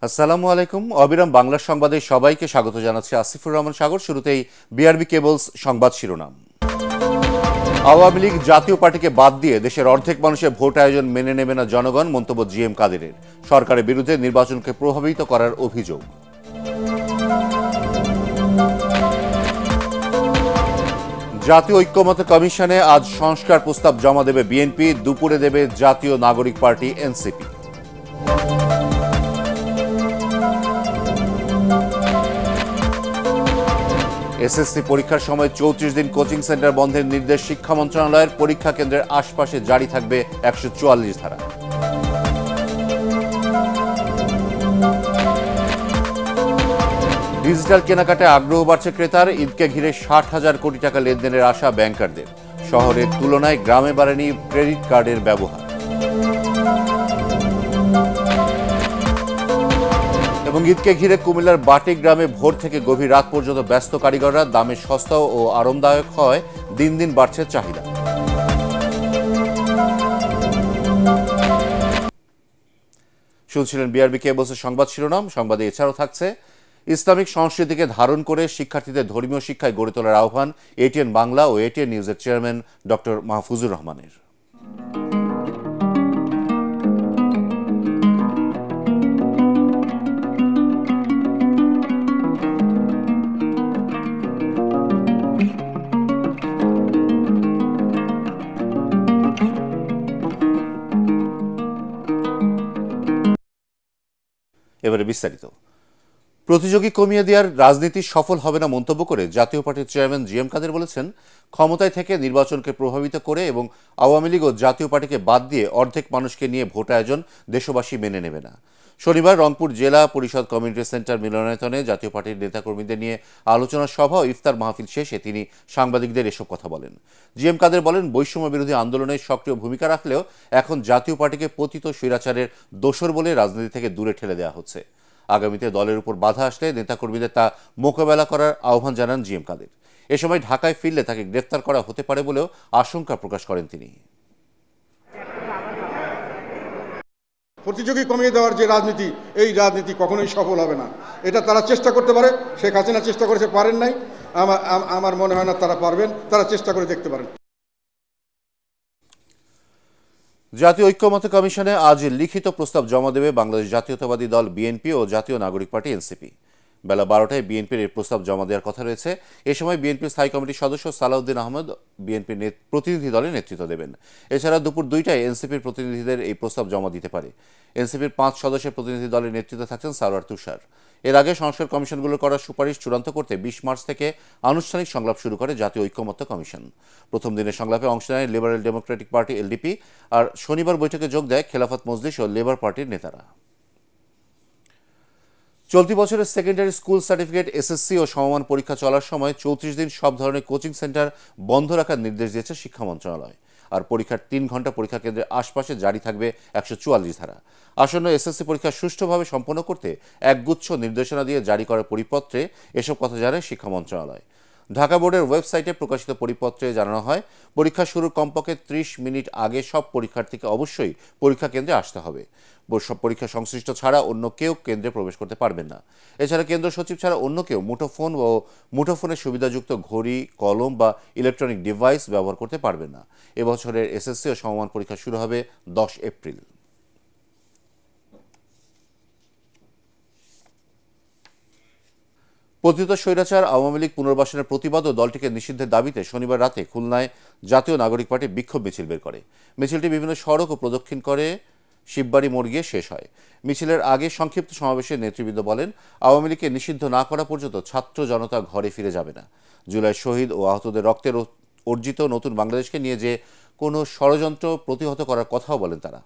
আসসালামু আলাইকুম। অবিরাম বাংলা সংবাদে সবাইকে স্বাগত জানাচ্ছি আসিফুর রহমান সাগর। শুরুতেই বিআরবি কেবলস সংবাদ শিরোনাম। আওয়ামী লীগ জাতীয় পার্টিকে বাদ দিয়ে দেশের অর্ধেক মানুষের ভোট আয়োজন মেনে নেবে না জনগণ, মন্তব্য জিএম কাদেরের। সরকারের বিরুদ্ধে নির্বাচনকে প্রভাবিত করার অভিযোগ। জাতীয় ঐক্যমত্য কমিশনে আজ সংস্কার প্রস্তাব জমা দেবে বিএনপি, দুপুরে দেবে জাতীয় নাগরিক পার্টি এনসিপি। এসএসসি পরীক্ষার সময় 34 দিন কোচিং সেন্টার বন্ধের নির্দেশ শিক্ষা মন্ত্রণালয়ের। পরীক্ষা কেন্দ্রের আশপাশে জারি থাকবে 144 ধারা। ডিজিটাল কেনাকাটায় আগ্রহ বাড়ছে ক্রেতার। ঈদকে ঘিরে 60,000 কোটি টাকা লেনদেনের আশা ব্যাংকারদের। শহরের তুলনায় গ্রামে বাড়েনি ক্রেডিট কার্ডের ব্যবহার। এবং ঈদকে ঘিরে কুমিল্লার বাটি গ্রামে ভোর থেকে গভীর রাত পর্যন্ত ব্যস্ত কারিগররা। দামে সস্তা ও আরামদায়ক হয় দিন দিন বাড়ছে চাহিদা। শুনছিলেন বিআরবি কেবলসের সংবাদ শিরোনাম। সংবাদে এছাড়াও থাকছে ইসলামিক সংস্কৃতিকে ধারণ করে শিক্ষার্থীদের ধর্মীয় শিক্ষায় গড়ে তোলার আহ্বান এটিএন বাংলা ও এটিএন নিউজের চেয়ারম্যান ডক্টর মাহফুজুর রহমানের। এবারে বিস্তারিত। প্রতিযোগী কমিয়ে দেওয়ার রাজনীতি সফল হবে না মন্তব্য করে জাতীয় পার্টির চেয়ারম্যান জিএম কাদের বলেছেন, ক্ষমতায় থেকে নির্বাচনকে প্রভাবিত করে এবং আওয়ামী লীগ ও জাতীয় পার্টিকে বাদ দিয়ে অর্ধেক মানুষকে নিয়ে ভোট আয়োজন দেশবাসী মেনে নেবে না। শনিবার রংপুর জেলা পরিষদ কমিউনিটি সেন্টার মিলনায়তনে জাতীয় পার্টির নেতাকর্মীদের নিয়ে আলোচনা সভা ও ইফতার মাহফিল শেষে তিনি সাংবাদিকদের এসব কথা বলেন। জিএম কাদের বলেন, বৈষম্য বিরোধী আন্দোলনে সক্রিয় ভূমিকা রাখলেও এখন জাতীয় পার্টিকে পতিত স্বৈরাচারের দোসর বলে রাজনীতি থেকে দূরে ঠেলে দেওয়া হচ্ছে। আগামীতে দলের উপর বাধা আসলে নেতাকর্মীদের তা মোকাবেলা করার আহ্বান জানান জিএম কাদের। এ সময় ঢাকায় ফিরলে তাকে গ্রেফতার করা হতে পারে বলেও আশঙ্কা প্রকাশ করেন তিনি। প্রতিযোগী কমিয়ে দেওয়ার যে রাজনীতি, এই রাজনীতি কখনোই সফল হবে না। এটা তারা চেষ্টা করতে পারে, শেখ হাসিনা চেষ্টা করেছে, পারেন নাই। আমার মনে হয় না তারা পারবেন, তারা চেষ্টা করে দেখতে পারেন। জাতীয় ঐক্যমত্য কমিশনে আজ লিখিত প্রস্তাব জমা দেবে বাংলাদেশ জাতীয়তাবাদী দল বিএনপি ও জাতীয় নাগরিক পার্টি এনসিপি। বেলা 12টায় বিএনপির এই প্রস্তাব জমা দেওয়ার কথা রয়েছে। এ সময় বিএনপির স্থায়ী কমিটির সদস্য সালাউদ্দিন আহমদ বিএনপির প্রতিনিধি দলে নেতৃত্ব দেবেন। এছাড়া দুপুর 2টায় এনসিপির প্রতিনিধিদের এই প্রস্তাব জমা দিতে পারে। এনসিপির 5 সদস্যের প্রতিনিধি দলের নেতৃত্বে থাকছেন সারোয়ার তুষার। এর আগে সংস্কার কমিশনগুলোর করার সুপারিশ চূড়ান্ত করতে 20 মার্চ থেকে আনুষ্ঠানিক সংলাপ শুরু করে জাতীয় ঐক্যমত্য কমিশন। প্রথম দিনের সংলাপে অংশ নেয় লিবারেল ডেমোক্রেটিক পার্টি এলডিপি, আর শনিবার বৈঠকে যোগ দেয় খেলাফত মজলিস ও লেবার পার্টির নেতারা। চলতি বছরের সেকেন্ডারি স্কুল সার্টিফিকেট এসএসসি ও সমমান পরীক্ষা চলার সময় 34 দিন সব ধরনের কোচিং সেন্টার বন্ধ রাখার নির্দেশ দিয়েছে শিক্ষা মন্ত্রণালয়। আর পরীক্ষার 3 ঘন্টা পরীক্ষা কেন্দ্রের আশপাশে জারি থাকবে 144 ধারা। আসন্ন এসএসসি পরীক্ষা সুষ্ঠুভাবে সম্পন্ন করতে একগুচ্ছ নির্দেশনা দিয়ে জারি করার পরিপত্রে এসব কথা জানায় শিক্ষা মন্ত্রণালয়। ঢাকা বোর্ডের ওয়েবসাইটে প্রকাশিত পরিপত্রে জানানো হয়, পরীক্ষা শুরুর কমপক্ষে 30 মিনিট আগে সব পরীক্ষার্থীকে অবশ্যই পরীক্ষা কেন্দ্রে আসতে হবে। সব পরীক্ষা সংশ্লিষ্ট ছাড়া অন্য কেউ কেন্দ্রে প্রবেশ করতে পারবেন না। এছাড়া কেন্দ্র সচিব ছাড়া অন্য কেউ মুঠোফোন ও মুঠোফোনের সুবিধাযুক্ত ঘড়ি, কলম বা ইলেকট্রনিক ডিভাইস ব্যবহার করতে পারবেন না। এবছরের এসএসসি ও সমমান পরীক্ষা শুরু হবে 10 এপ্রিল। পতিত স্বৈরাচার আওয়ামী লীগ পুনর্বাসনের প্রতিবাদ ও দলটিকে নিষিদ্ধের দাবিতে শনিবার রাতে খুলনায় জাতীয় নাগরিক পার্টি বিক্ষোভ মিছিল বের করে। মিছিলটি বিভিন্ন সড়ক ও প্রদক্ষিণ করে শিববাড়ি মোড় গিয়ে শেষ হয়। মিছিলের আগে সংক্ষিপ্ত সমাবেশে নেতৃবৃন্দ বলেন, আওয়ামী লীগকে নিষিদ্ধ না করা পর্যন্ত ছাত্র জনতা ঘরে ফিরে যাবে না। জুলাই শহীদ ও আহতদের রক্তের অর্জিত নতুন বাংলাদেশকে নিয়ে যে কোনো ষড়যন্ত্র প্রতিহত করার কথাও বলেন তারা।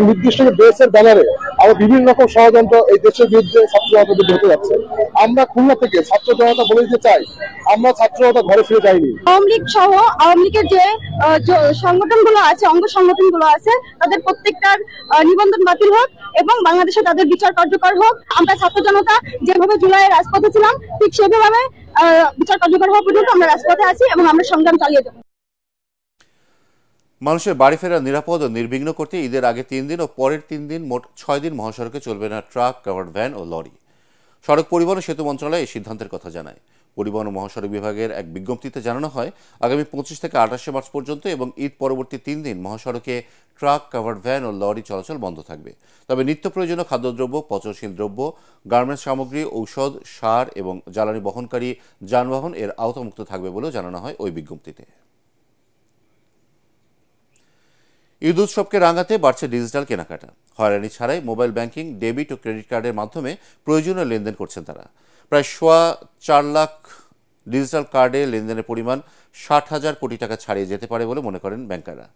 নির্দিষ্ট দেশের ব্যানারে আরো বিভিন্ন রকম ষড়যন্ত্র এই দেশের বিরুদ্ধে ছাত্র জনতা ঘটে যাচ্ছে। আমরা খুলনা থেকে ছাত্র জনতা বলে দিতে চাই, আমরা ছাত্র জনতা ঘরে ফিরে যাইনি। আওয়ামী লীগ সহ আওয়ামী লীগের যে সংগঠনগুলো আছে, অঙ্গ সংগঠনগুলো আছে, তাদের প্রত্যেকটার নিবন্ধন বাতিল হোক এবং বাংলাদেশে তাদের বিচার কার্যকর হোক। আমরা ছাত্র জনতা যেভাবে জুলাইয়ের রাজপথে ছিলাম, ঠিক সেভাবে বিচার কার্যকর হওয়া পর্যন্ত আমরা রাজপথে আছি এবং আমরা সংগ্রাম চালিয়ে যাব। মানুষের বাড়ি ফেরা নিরাপদ ও নির্বিঘ্ন করতে ঈদের আগে 3 দিন ও পরের 3 দিন মোট 6 দিন মহাসড়কে চলবে না ট্রাক, কাভার্ড ভ্যান ও লরি। সড়ক পরিবহন ও সেতু মন্ত্রণালয় এই সিদ্ধান্তের কথা জানায়। পরিবহন ও মহাসড়ক বিভাগের এক বিজ্ঞপ্তিতে জানানো হয়, আগামী 25 থেকে 28 মার্চ পর্যন্ত এবং ঈদ পরবর্তী 3 দিন মহাসড়কে ট্রাক, কাভার্ড ভ্যান ও লরি চলাচল বন্ধ থাকবে। তবে নিত্য প্রয়োজনীয় খাদ্যদ্রব্য, পচনশীল দ্রব্য, গার্মেন্টস সামগ্রী, ঔষধ, সার এবং জ্বালানি বহনকারী যানবাহন এর আওতামুক্ত থাকবে বলেও জানানো হয় ওই বিজ্ঞপ্তিতে। ঈদ উৎসবকে রাঙাতে বাড়ছে ডিজিটাল কেনাকাটা। হয়রানি ছাড়াই মোবাইল ব্যাংকিং, ডেবিট ও ক্রেডিট কার্ডের মাধ্যমে প্রয়োজনীয় লেনদেন করছেন তারা। প্রায় 4.25 লাখ ডিজিটাল কার্ডে লেনদেনের পরিমাণ 60,000 কোটি টাকা ছাড়িয়ে যেতে পারে বলে মনে করেন ব্যাংকাররা।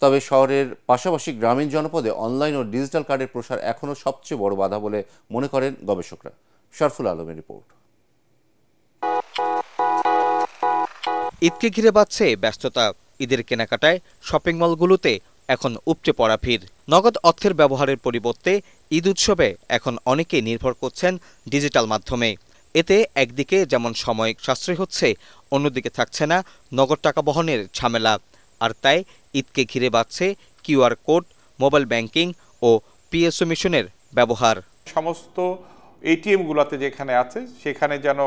তবে শহরের পাশাপাশি গ্রামীণ জনপদে অনলাইন ও ডিজিটাল কার্ডের প্রসার এখনও সবচেয়ে বড় বাধা বলে মনে করেন গবেষকরা। শরফুল আলমের রিপোর্ট। ঈদকে ঘিরে বাড়ছে ব্যস্ততা। ঈদের কেনাকাটায় শপিং মলগুলোতে এখন উপচে পড়া ভিড়। নগদ অর্থের ব্যবহারের পরিবর্তে ঈদ উৎসবে এখন অনেকেই নির্ভর করছেন ডিজিটাল মাধ্যমে। এতে একদিকে যেমন সময় সাশ্রয় হচ্ছে, অন্যদিকে থাকছে না নগদ টাকা বহনের ঝামেলা। আর তাই ঈদকে ঘিরে বাড়ছে কিউআর কোড, মোবাইল ব্যাংকিং ও পিএসও মেশিনের ব্যবহার। সমস্ত এটিএমগুলোতে যেখানে আছে সেখানে যেন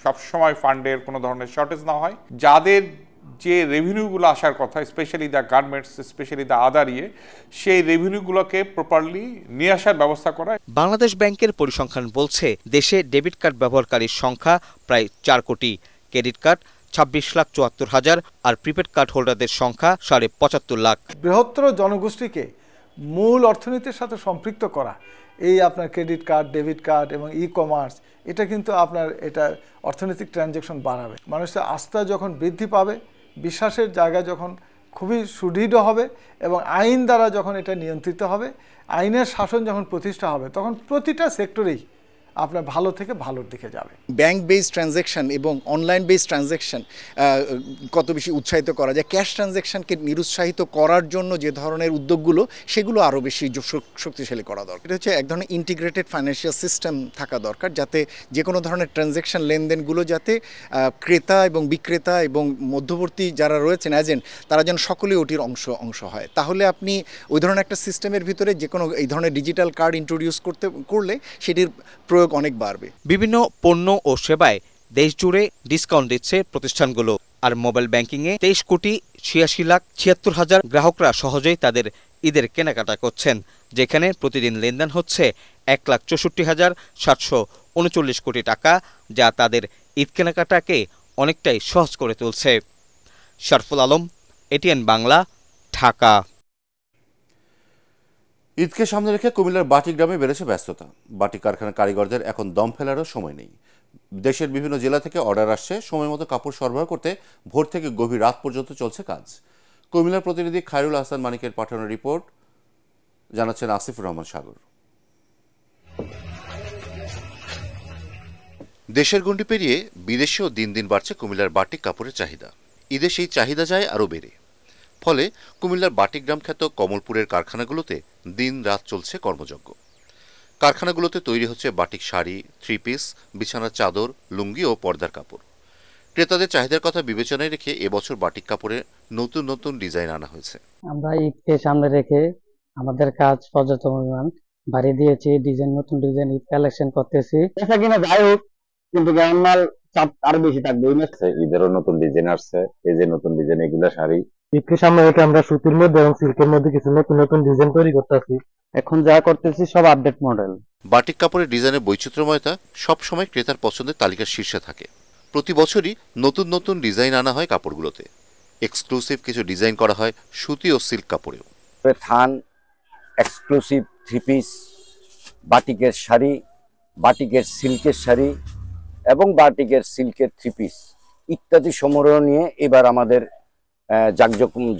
সবসময় ফান্ডের কোনো ধরনের শর্টেজ না হয়। যাদের যে রেভিনিউগুলো আসার কথা, specially the garments, specially the other সেই রেভিনিউগুলোকে প্রপারলি নিয়ে আসার ব্যবস্থা করা। বাংলাদেশ ব্যাংকের পরিসংখ্যান বলছে দেশে ডেবিট কার্ড ব্যবহারকারীর সংখ্যা প্রায় 4 কোটি, ক্রেডিট কার্ড 26,74,000 আর প্রিপেড কার্ড হোল্ডারদের সংখ্যা 75.5 লাখ। বৃহত্তর জনগোষ্ঠীকে মূল অর্থনীতির সাথে সম্পৃক্ত করা, এই আপনার ক্রেডিট কার্ড, ডেবিট কার্ড এবং ই কমার্স, এটা কিন্তু আপনার এটা অর্থনৈতিক ট্রানজ্যাকশন বাড়াবে। মানুষের আস্থা যখন বৃদ্ধি পাবে, বিশ্বাসের জায়গা যখন খুবই সুদৃঢ় হবে এবং আইন দ্বারা যখন এটা নিয়ন্ত্রিত হবে, আইনের শাসন যখন প্রতিষ্ঠা হবে, তখন প্রতিটা সেক্টরেই আপনার ভালো থেকে ভালোর দিকে যাবে। ব্যাংক বেসড ট্রানজ্যাকশন এবং অনলাইন বেসড ট্রানজ্যাকশন কত বেশি উৎসাহিত করা যায়, ক্যাশ ট্রানজ্যাকশনকে নিরুৎসাহিত করার জন্য যে ধরনের উদ্যোগগুলো, সেগুলো আরও বেশি শক্তিশালী করা দরকার। এটা হচ্ছে এক ধরনের ইন্টিগ্রেটেড ফাইন্যান্সিয়াল সিস্টেম থাকা দরকার, যাতে যে কোনো ধরনের ট্রানজ্যাকশন লেনদেনগুলো যাতে ক্রেতা এবং বিক্রেতা এবং মধ্যবর্তী যারা রয়েছেন এজেন্ট, তারা যেন সকলেই ওটির অংশ হয়। তাহলে আপনি ওই ধরনের একটা সিস্টেমের ভিতরে যে কোনো এই ধরনের ডিজিটাল কার্ড ইন্ট্রোডিউস করলে সেটির অনেক বাড়বে। বিভিন্ন পণ্য ও সেবায় দেশ জুড়ে ডিসকাউন্ট দিচ্ছে প্রতিষ্ঠানগুলো। আর মোবাইল ব্যাংকিংয়ে 23,86,76,000 গ্রাহকরা সহজেই তাদের ঈদের কেনাকাটা করছেন, যেখানে প্রতিদিন লেনদেন হচ্ছে 1,64,739 কোটি টাকা, যা তাদের ঈদ কেনাকাটাকে অনেকটাই সহজ করে তুলছে। শরফুল আলম, এটিএন বাংলা, ঢাকা। ঈদকে সামনে রেখে কুমিল্লার বাটিক গ্রামে বেড়েছে ব্যস্ততা। বাটিক কারখানার কারিগরদের এখন দম ফেলারও সময় নেই। দেশের বিভিন্ন জেলা থেকে অর্ডার আসছে, সময় মতো কাপড় সরবরাহ করতে ভোর থেকে গভীর রাত পর্যন্ত চলছে কাজ। কুমিল্লার প্রতিনিধি খায়রুল আহসান মানিকের পাঠানো রিপোর্ট, জানাচ্ছেন আসিফুর রহমান সাগর। দেশের গণ্ডি পেরিয়ে বিদেশেও দিন দিন বাড়ছে কুমিল্লার বাটিক কাপড়ের চাহিদা। ঈদে সেই চাহিদা যায় আরও বেড়ে। ফলে কুমিল্লার বাটিক গ্রাম খ্যাত কমলপুরের কারখানাগুলোতে দিন রাত চলছে কর্মযজ্ঞ। কারখানাগুলোতে তৈরি হচ্ছে বাটিক শাড়ি, 3 পিস, বিছানার চাদর, লুঙ্গি ও পর্দার কাপড়। ক্রেতাদের চাহিদার কথা বিবেচনায় রেখে এবছর বাটিক কাপড়ে নতুন নতুন ডিজাইন আনা হয়েছে। আমরা ঈদকে সামনে রেখে আমাদের কাজ পর্যাপ্ত পরিমাণ বাড়িয়ে দিয়েছি, নতুন ডিজাইন ঈদ কালেকশন করতেছি। এটা কিনা যাই হোক, কিন্তু গ্রামাল চাপ আরো বেশি থাকবে। ঈদেরও নতুন ডিজাইন আসছে, এই যে নতুন ডিজাইন, এগুলা শাড়ি ঈদকে সামনে রেখে আমরা সুতির মধ্যে এবং সিল্কের মধ্যে কিছু নতুন নতুন ডিজাইন তৈরি করতেছি। এখন যা করতেছি সব আপডেট মডেল। বাটিক কাপড়ের ডিজাইনের বৈচিত্র্যময়তা সবসময় ক্রেতার পছন্দের তালিকার শীর্ষে থাকে। প্রতি বছরই নতুন নতুন ডিজাইন আনা হয় কাপড়গুলোতে। এক্সক্লুসিভ কিছু ডিজাইন করা হয় সুতি ও সিল্ক কাপড়েও। থান, এক্সক্লুসিভ 3 পিস, বাটিকের শাড়ি, বাটিকের সিল্কের শাড়ি এবং বাটিকের সিল্কের 3 পিস ইত্যাদি সমারোহ নিয়ে এবার আমাদের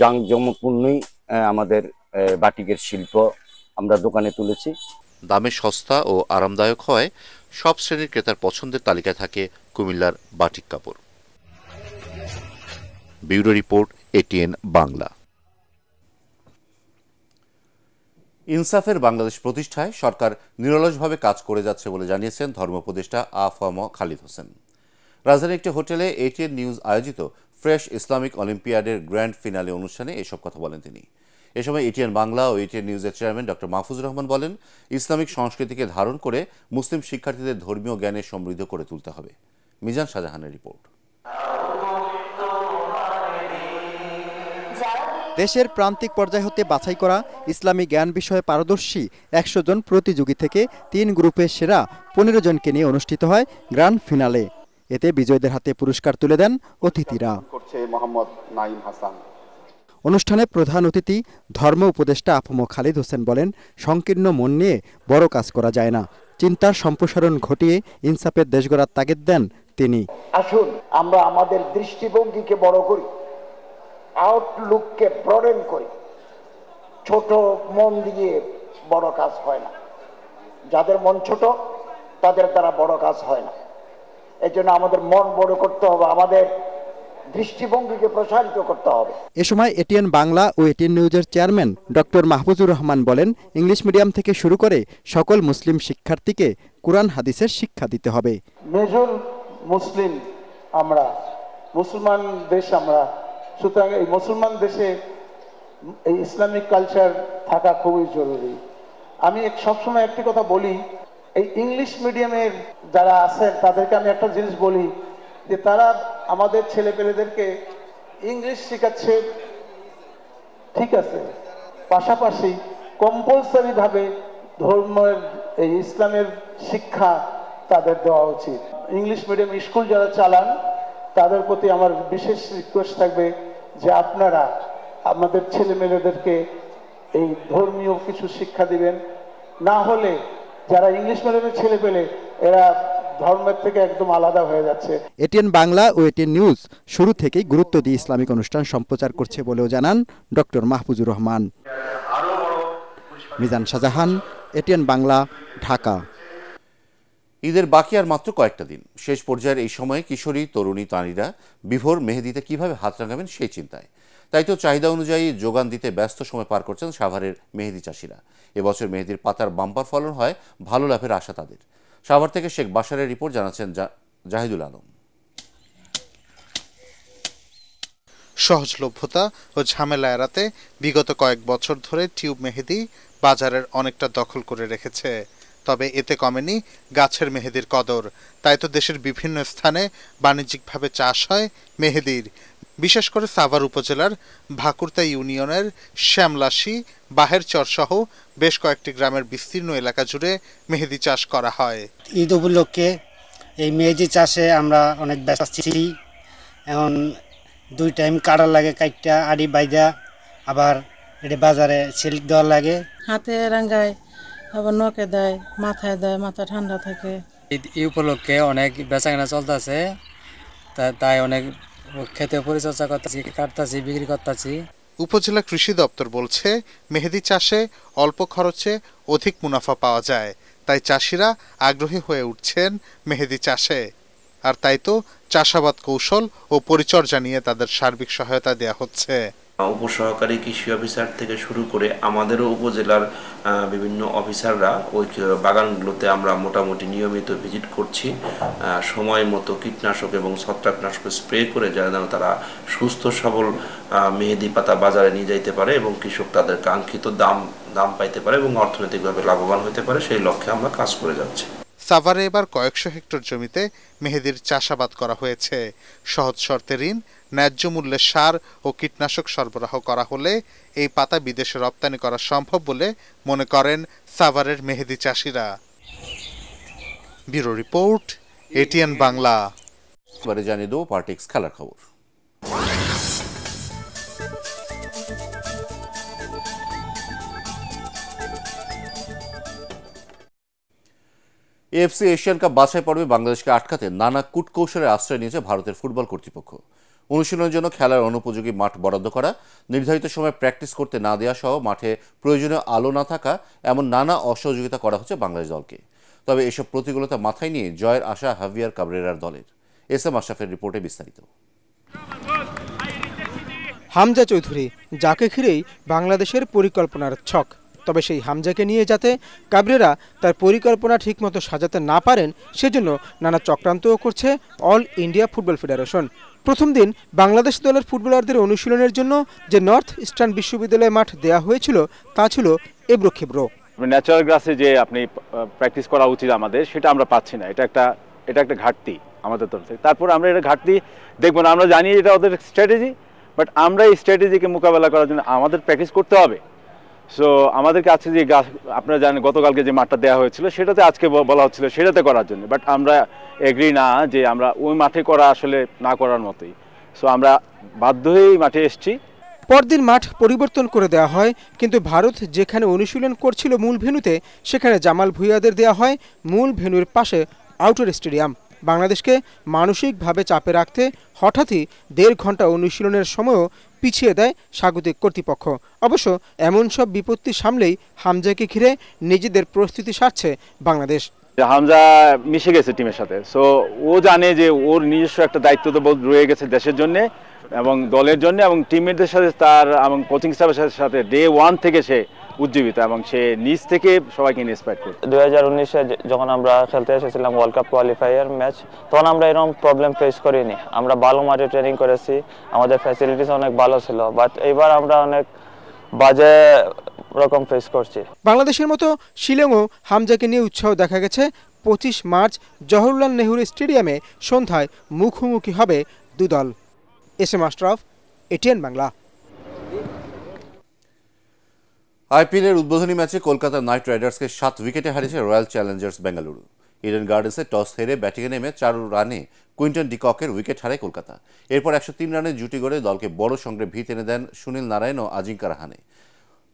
জাঁকজমকপূর্ণই আমাদের বাটিকের শিল্প আমরা দোকানে তুলেছি। দামে সস্তা ও আরামদায়ক হয় সব শ্রেণীর ক্রেতার পছন্দের তালিকায় থাকে কুমিল্লার বাটিক কাপড়। Bureau report, ATN Bangla. ইনসাফের বাংলাদেশ প্রতিষ্ঠায় সরকার নিরলসভাবে কাজ করে যাচ্ছে বলে জানিয়েছেন ধর্ম উপদেষ্টা আ ফ ম খালিদ হোসেন। রাজধানীর একটি হোটেলে এটিএন নিউজ আয়োজিত ফ্রেশ ইসলামিক অলিম্পিয়াডের গ্র্যান্ড ফিনালে অনুষ্ঠানে এসব কথা বলেন তিনি। এ সময় এটিএন বাংলা ও এটিএন নিউজের চেয়ারম্যান ডক্টর মাহফুজুর রহমান বলেন, ইসলামিক সংস্কৃতিকে ধারণ করে মুসলিম শিক্ষার্থীদের ধর্মীয় জ্ঞানে সমৃদ্ধ করে তুলতে হবে। মিজান শাহজাহানের রিপোর্ট। দেশের প্রান্তিক পর্যায় হতে বাছাই করা ইসলামী জ্ঞান বিষয়ে পারদর্শী 100 জন প্রতিযোগী থেকে 3 গ্রুপের সেরা 15 জনকে নিয়ে অনুষ্ঠিত হয় গ্র্যান্ড ফিনালে। এতে বিজয়ীদের হাতে পুরস্কার তুলে দেন অতিথিরা। অনুষ্ঠানে প্রধান অতিথি ধর্ম উপদেষ্টা আফম খালিদ হোসেন বলেন, সংকীর্ণ মন নিয়ে বড় কাজ করা যায় না, চিন্তার সম্প্রসারণ ঘটিয়ে ইনসাফের দেশ গড়ার তাগিদ দেন তিনি। আসুন আমরা আমাদের দৃষ্টিভঙ্গিকে বড় করি, আউটলুককে ব্রডেন করি। ছোট মন দিয়ে বড় কাজ হয় না, যাদের মন ছোট তাদের দ্বারা বড় কাজ হয় না। এই জন্য আমাদের মন বড় করতে হবে, আমাদের দৃষ্টিভঙ্গিকে প্রসারিত করতে হবে। এ সময় এটিএন বাংলা ও এটিএন নিউজের চেয়ারম্যান ডক্টর মাহফুজুর রহমান বলেন, ইংলিশ মিডিয়াম থেকে শুরু করে সকল মুসলিম শিক্ষার্থীকে কোরআন হাদিসের শিক্ষা দিতে হবে। মেজর মুসলিম আমরা, মুসলমান দেশ আমরা, সুতরাং এই মুসলমান দেশে এই ইসলামিক কালচার থাকা খুবই জরুরি। আমি সবসময় একটি কথা বলি, এই ইংলিশ মিডিয়ামের যারা আছেন তাদেরকে আমি একটা জিনিস বলি যে তারা আমাদের ছেলেপেলেদেরকে ইংলিশ শেখাচ্ছে, ঠিক আছে, পাশাপাশি কম্পালসারি ভাবে ধর্মের এই ইসলামের শিক্ষা তাদের দেওয়া উচিত। ইংলিশ মিডিয়াম স্কুল যারা চালান তাদের প্রতি আমার বিশেষ রিকোয়েস্ট থাকবে যে আপনারা আমাদের ছেলেমেয়েদেরকে এই ধর্মীয় কিছু শিক্ষা দিবেন, না হলে যারা ইংলিশ মিডিয়ামের ছেলে পেলে এরা ধর্মের থেকে একদম আলাদা হয়ে যাচ্ছে। এটিএন বাংলা ও এটিএন নিউজ শুরু থেকেই গুরুত্ব দিয়ে ইসলামিক অনুষ্ঠান সম্প্রচার করছে বলেও জানান ডক্টর মাহফুজুর রহমান। মিজান শাহজাহান, এটিএন বাংলা, ঢাকা। ঈদের বাকি আর মাত্র কয়েকটা দিন। শেষ পর্যায়ের এই সময়ে কিশোরী তরুণী তানিরা বিভোর মেহেদিতে কিভাবে হাত রাঙাবেন সেই চিন্তায়। তাই তো চাহিদা অনুযায়ী যোগান দিতে ব্যস্ত সময় পার করছেন সাভারের মেহেদি চাষিরা। এবছর মেহেদির পাতার বাম্পার ফলন হয়, ভালো লাভের আশা তাদের। সাভার থেকে শেখ বাশারের রিপোর্ট, জানাচ্ছেন জাহিদুল আলম। সহজলভ্যতা ও ঝামেলা এড়াতে বিগত কয়েক বছর ধরে টিউব মেহেদি বাজারের অনেকটা দখল করে রেখেছে। তবে এতে কমেনি গাছের মেহেদির কদর। তাই তো দেশের বিভিন্ন স্থানে বাণিজ্যিকভাবে চাষ হয় মেহেদির। বিশেষ করে সাভার উপজেলার ভাকুরতা ইউনিয়নের শ্যামলাশি, বাহেরচর সহ বেশ কয়েকটি গ্রামের বিস্তীর্ণ এলাকা জুড়ে মেহেদি চাষ করা হয়। ঈদ উপলক্ষে এই মেহেদি চাষে আমরা অনেক ব্যস্ত আছি। এখন 2 টাইম কাটার লাগে, কাইটটা আড়ি বাইদা, আবার এটা বাজারে সিল্ক দেওয়া লাগে। হাতে রাঙ্গায়, আবার নখে দেয়, মাথায় দেয়, মাথা ঠান্ডা থাকে। এই উপলক্ষে অনেক বেচাকেনা চলতেছে, তাই অনেক খেতে পরিচর্যা করতেছি, কাটতেছি, বিক্রি করতেছি। উপজেলা কৃষি দপ্তর বলছে, মেহেদি চাষে অল্প খরচে অধিক মুনাফা পাওয়া যায়। তাই চাষিরা আগ্রহী হয়ে উঠছেন মেহেদি চাষে। আর তাই তো চাষাবাদ কৌশল ও পরিচর্যা নিয়ে তাদের সার্বিক সহায়তা দেওয়া হচ্ছে। উপসহকারী কৃষি অফিসার থেকে শুরু করে আমাদেরও উপজেলার বিভিন্ন অফিসাররা ওই বাগানগুলোতে আমরা মোটামুটি নিয়মিত ভিজিট করছি। সময় মতো কীটনাশক এবং ছত্রাকনাশক স্প্রে করে যেন তারা সুস্থ সবল মেহেদি পাতা বাজারে নিয়ে যাইতে পারে এবং কৃষক তাদের কাঙ্ক্ষিত দাম পাইতে পারে এবং অর্থনৈতিকভাবে লাভবান হতে পারে, সেই লক্ষ্যে আমরা কাজ করে যাচ্ছি। সাভারে এবার কয়েকশো হেক্টর জমিতে মেহেদির চাষাবাদ করা হয়েছে। সহজ শর্তে ঋণ, ন্যায্য মূল্যে সার ও কীটনাশক সরবরাহ করা হলে এই পাতা বিদেশে রপ্তানি করা সম্ভব বলে মনে করেন সাভারের মেহেদি চাষিরা। Bureau report, ATN Bangla. এবারে জানিয়ে দেবো পার্টিক্স খেলার খবর। এএফসি এশিয়ান কাপ বাছাই পর্বে বাংলাদেশকে আটকাতে নানা কূটকৌশলের আশ্রয় নিয়েছে ভারতের ফুটবল কর্তৃপক্ষ। অনুশীলনের জন্য খেলার অনুপযোগী মাঠ বরাদ্দ করা, নির্ধারিত সময় প্র্যাকটিস করতে না দেওয়া সহ মাঠে প্রয়োজনীয় আলো না থাকা, এমন নানা অসহযোগিতা করা হচ্ছে বাংলাদেশ দলকে। তবে এসব প্রতিকূলতা মাথায় নিয়ে জয়ের আশা হাভিয়ার কাবরেরার দলের। এসএম আশরাফের রিপোর্টে বিস্তারিত। হামজা চৌধুরী, যাকে ঘিরেই বাংলাদেশের পরিকল্পনার ছক। তবে সেই হামজাকে নিয়ে যাতে কাবরেরা তার পরিকল্পনা ঠিকমতো সাজাতে না পারেন সেজন্য নানা চক্রান্তও করছে অল ইন্ডিয়া ফুটবল ফেডারেশন। প্রথম দিন বাংলাদেশ দলের ফুটবলারদের অনুশীলনের জন্য যে নর্থ ইস্টার্ন বিশ্ববিদ্যালয়ে মাঠ দেয়া হয়েছিল তা ছিল এবড়ো-খেবড়ো। ন্যাচারাল গ্রাসে যে আপনি প্র্যাকটিস করা উচিত আমাদের, সেটা আমরা পাচ্ছি না। এটা একটা ঘাটতি আমাদের তরফ থেকে। তারপর আমরা এটা ঘাটতি দেখবো না, আমরা জানি এটা ওদের স্ট্র্যাটেজি, বাট আমরা এই স্ট্র্যাটেজিকে মোকাবেলা করার জন্য আমাদের প্র্যাকটিস করতে হবে। সো আমাদেরকে আজকে যে আপনারা জানেন গতকালকে যে মাঠটা দেওয়া হয়েছিল সেটাতে আজকে বলা হচ্ছিল সেটাতে করার জন্য, বাট আমরা এগ্রি না যে আমরা ওই মাঠে করা আসলে না করার মতোই। সো আমরা বাধ্য হয়েই মাঠে এসেছি। পরদিন মাঠ পরিবর্তন করে দেওয়া হয়, কিন্তু ভারত যেখানে অনুশীলন করছিল মূল ভেন্যুতে সেখানে জামাল ভুঁইয়াদের দেওয়া হয় মূল ভেন্যুর পাশে আউটডোর স্টেডিয়াম। বাংলাদেশকে মানসিকভাবে চাপে রাখতে হঠাৎই 1.5 ঘন্টা অনুশীলনের সময়ও পিছিয়ে দেয় স্বাগতিক কর্তৃপক্ষ। অবশ্য এমন সব বিপত্তি সামলেই হামজাকে ঘিরে নিজেদের প্রস্তুতি সারছে বাংলাদেশ। হামজা মিশে গেছে টিমের সাথে, সো ও জানে যে ওর নিজস্ব একটা দায়িত্ব তো রয়ে গেছে দেশের জন্য এবং দলের জন্য এবং টিমমেটদের সাথে তার এবং কোচিং স্টাফের সাথে ডে 1 থেকে সে উজ্জীবিত এবং সে নিজ থেকে সবাইকে ইন্সপায়ার করে। 2019-এ যখন আমরা খেলতে এসেছিলাম ওয়ার্ল্ড কাপ কোয়ালিফায়ার ম্যাচ, তখন আমরা এরকম প্রবলেম ফেস করিনি। আমরা ভালো মাঠে ট্রেনিং করেছি, আমাদের ফ্যাসিলিটিস অনেক ভালো ছিল, বাট এইবার আমরা অনেক বাজে রকম ফেস করছি। বাংলাদেশের মতো শিলংও হামজাকে নিয়ে উৎসাহ দেখা গেছে। 25 মার্চ জওহরলাল নেহরু স্টেডিয়ামে সন্ধ্যায় মুখোমুখি হবে দুই দল। SM Ashraf, ATN Bangla. আইপিএলের উদ্বোধনী ম্যাচে কলকাতা নাইট রাইডার্সকে 7 উইকেটে হারিয়েছে রয়্যাল চ্যালেঞ্জার্স বেঙ্গালুরু। ইডেন গার্ডেন্সে টস হেরে ব্যাটিংয়ে নেমে 4 রানে কুইন্টন ডিককের উইকেট হারায় কলকাতা। এরপর 103 রানের জুটি গড়ে দলকে বড় সংগ্রহে ভিত এনে দেন সুনীল নারায়ণ ও আজিঙ্কা রাহানে।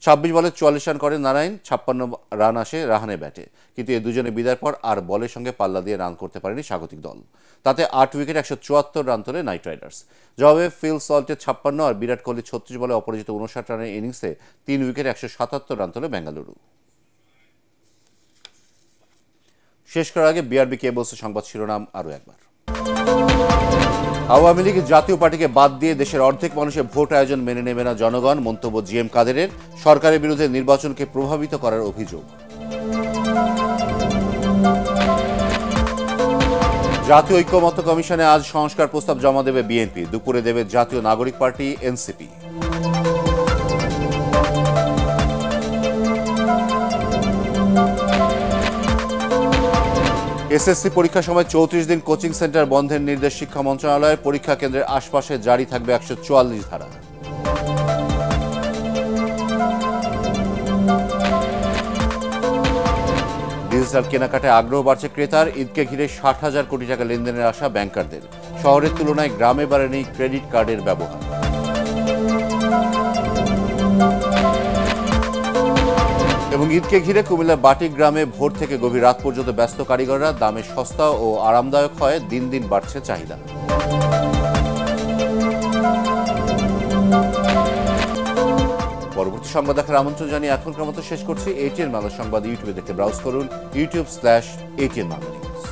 26 বলে 44 রান করেন নারায়ণ, 56 রান আসে রাহানের ব্যাটে। কিন্তু এই দুজনে বিদায়ের পর আর বলের সঙ্গে পাল্লা দিয়ে রান করতে পারেনি স্বাগতিক দল। তাতে 8 উইকেট 174 রান তোলে নাইট রাইডার্স। জবাবে ফিল সল্টের 56 আর বিরাট কোহলি 36 বলে অপরাজিত 59 রানের ইনিংসে 3 উইকেট 177 রান তোলে বেঙ্গালুরু। শেষ করার আগে বিআরবি কেবলস সংবাদ শিরোনাম আরও একবার। আওয়ামী লীগ জাতীয় পার্টিকে বাদ দিয়ে দেশের অর্ধেক মানুষের ভোট আয়োজন মেনে নেবে না জনগণ, মন্তব্য জিএম কাদেরের। সরকারের বিরুদ্ধে নির্বাচনকে প্রভাবিত করার অভিযোগ। জাতীয় ঐক্যমত্য কমিশনে আজ সংস্কার প্রস্তাব জমা দেবে বিএনপি, দুপুরে দেবে জাতীয় নাগরিক পার্টি এনসিপি। এসএসসি পরীক্ষার সময় 34 দিন কোচিং সেন্টার বন্ধের নির্দেশ শিক্ষা মন্ত্রণালয়ের। পরীক্ষা কেন্দ্রের আশপাশে জারি থাকবে 144 ধারা। ডিজিটাল কেনাকাটায় আগ্রহ বাড়ছে ক্রেতার। ঈদকে ঘিরে 60,000 কোটি টাকা লেনদেনের আশা ব্যাংকারদের। শহরের তুলনায় গ্রামে বাড়েনি ক্রেডিট কার্ডের ব্যবহার। এবং ঈদকে ঘিরে কুমিল্লার বাটিক গ্রামে ভোর থেকে গভীর রাত পর্যন্ত ব্যস্ত কারিগররা। দামে সস্তা ও আরামদায়ক হয়, দিন দিন বাড়ছে চাহিদা। পরবর্তী সংবাদ দেখার আমন্ত্রণ জানিয়ে এখনকার মতো শেষ করছি। এটিএন বাংলা সংবাদ ইউটিউবে দেখতে ব্রাউজ করুন youtube/ATN Bangla News।